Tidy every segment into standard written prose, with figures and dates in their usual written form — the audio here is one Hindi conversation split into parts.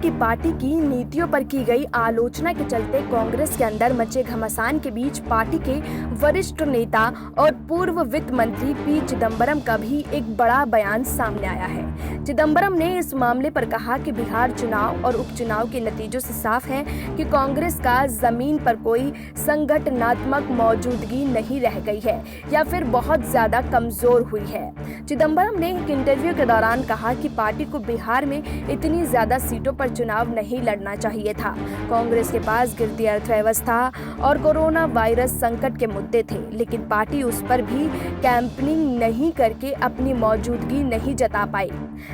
कि पार्टी की नीतियों पर की गई आलोचना के चलते कांग्रेस के अंदर मचे घमासान के बीच पार्टी के वरिष्ठ नेता और पूर्व वित्त मंत्री पी चिदम्बरम का भी एक बड़ा बयान सामने आया है। चिदम्बरम ने इस मामले पर कहा कि बिहार चुनाव और उपचुनाव के नतीजों से साफ है कि कांग्रेस का जमीन पर कोई संगठनात्मक मौजूदगी नहीं रह गई है या फिर बहुत ज्यादा कमजोर हुई है। चिदम्बरम ने एक इंटरव्यू के दौरान कहा कि पार्टी को बिहार में इतनी ज्यादा सीटों पर चुनाव नहीं लड़ना चाहिए था। कांग्रेस के पास गिरती अर्थव्यवस्था और कोरोना वायरस संकट के मुद्दे थे, लेकिन पार्टी उस पर भी कैंपेनिंग नहीं करके अपनी मौजूदगी नहीं जता पाई।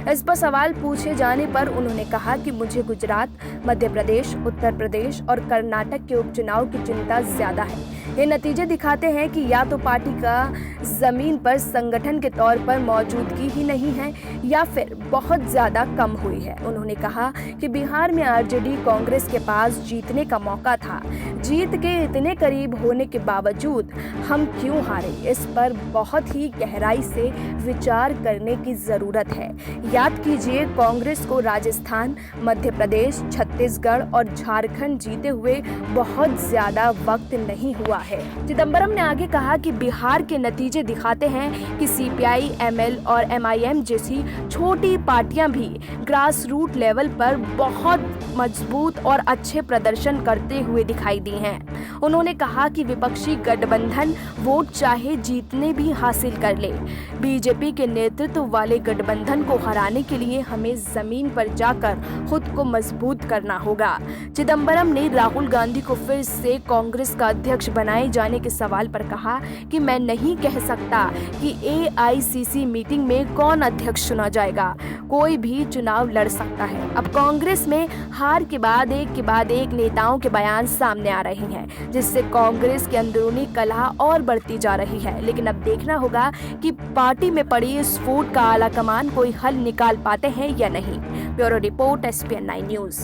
इस पर सवाल पूछे जाने पर उन्होंने कहा कि मुझे गुजरात, मध्य प्रदेश, उत्तर प्रदेश और कर्नाटक के उपचुनाव की चिंता ज्यादा है। ये नतीजे दिखाते हैं कि या तो पार्टी का जमीन पर संगठन के तौर पर मौजूदगी ही नहीं है या फिर बहुत ज्यादा कम हुई है। उन्होंने कहा कि बिहार में आरजेडी कांग्रेस के पास जीतने का मौका था। जीत के इतने करीब होने के बावजूद हम क्यों हारे, इस पर बहुत ही गहराई से विचार करने की जरूरत है। याद कीजिए, कांग्रेस को राजस्थान, मध्य प्रदेश, छत्तीसगढ़ और झारखंड जीते हुए बहुत ज्यादा वक्त नहीं हुआ है। चिदम्बरम ने आगे कहा कि बिहार के नतीजे दिखाते हैं कि सीपीआई, एमएल और एमआईएम जैसी छोटी पार्टियां भी ग्रास रूट लेवल पर बहुत मजबूत और अच्छे प्रदर्शन करते हुए दिखाई दी हैं। उन्होंने कहा कि विपक्षी गठबंधन वोट चाहे जीतने भी हासिल कर ले, बीजेपी के नेतृत्व वाले गठबंधन को हराने के लिए हमें जमीन पर जाकर खुद को मजबूत करना होगा। चिदम्बरम ने राहुल गांधी को फिर से कांग्रेस का अध्यक्ष बनाए जाने के सवाल पर कहा कि मैं नहीं कह सकता कि एआईसीसी मीटिंग में कौन अध्यक्ष चुना जाएगा। कोई भी चुनाव लड़ सकता है। अब कांग्रेस में हार के बाद एक नेताओं के बयान सामने आ रहे हैं, जिससे कांग्रेस के अंदरूनी कलह और बढ़ती जा रही है। लेकिन अब देखना होगा कि पार्टी में पड़ी इस फूट का आला कमान कोई हल निकाल पाते हैं या नहीं। Bureau report, SPN9 news.